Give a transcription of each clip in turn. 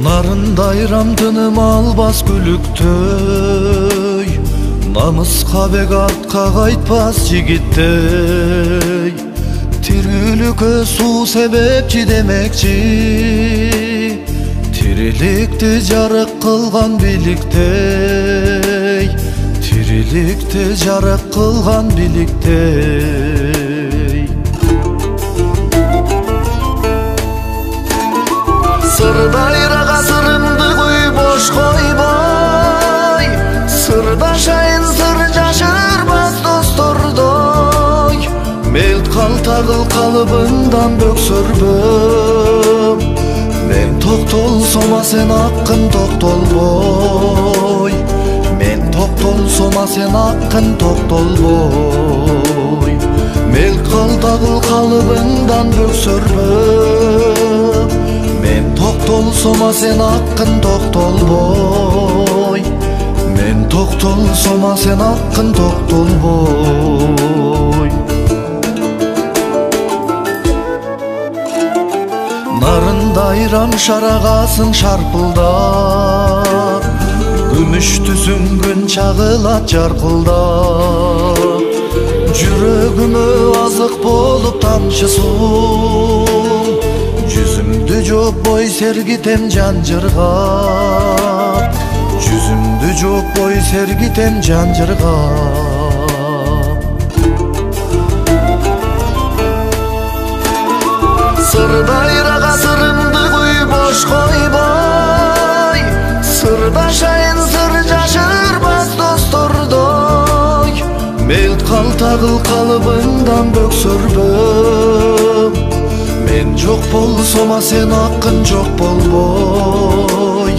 Narındayram tınım albas gülüktөй, намысқа бек артқа қайтпас жигиттей. Тирүүлүккө суу себепчи демекчи, тириликти жарык кылган бийликтей. Тириликти жарык кылган бийликтей. Сырдайрага сырымды куй бош койбой, сырдашайын сыр жашырбас достордой. Мелт калтагыл калыбыңдан бөксөрбөм, мен токтолсома сен аккын токтолбой. Мен токтолсома сен аккын токтолбой. Мелт калтагыл калыбыңдан бөксөрбөм, мен токтолсома сен аккын токтолбой. Мен токтолсома сен аккын токтолбой. Нарындайрам шарагасың шарпылдап, күмүштү сүңгүн чагылат жаркылдап. Жүрөгүмө азык болуп тамчы суу, жүзүмдү жоппой сергитем жанжыргап. Жүзүмдү жоппой сергитем жанжыргап. Сырдайрага сырымды куй бош койбой, сырдашайын сыр жашырбас достордой. Мелт калтагыл калыбыңдан бөксөрбөм, мен жок болсома сен аккын жок болбой.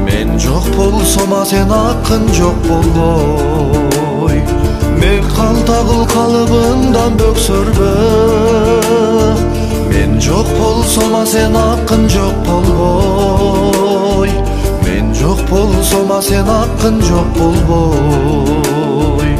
Мен жок болсома сен аккын жок болбой. Мелт калтагыл калыбыңдан бөксөрбөм, мен жок болсома сен аккын жок болбой. Мен жок болсома сен аккын жок болбой.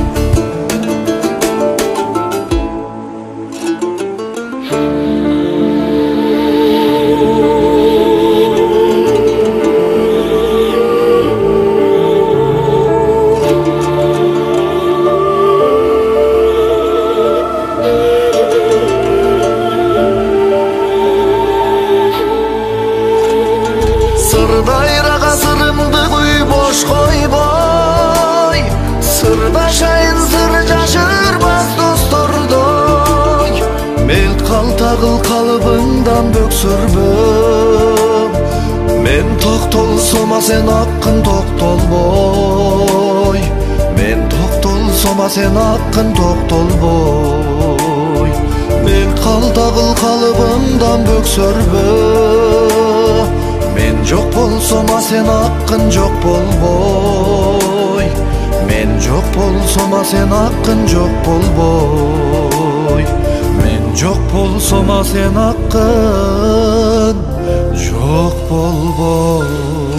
Сырдайрага сырымды куй бош койбой, сырдашайын сыр жашырбас достордой. Мелт калтагыл калыбыңдан бөксөрбөм, мен токтолсома сен аккын токтолбой. Мен токтолсома сен аккын токтолбой. Мелт калтагыл калыбыңдан бөксөрбөм, мен жок болсома сен аккын жок болбой. Мен жок болсома сен аккын жок болбой. Мен жок болсома сен аккын жок болбой.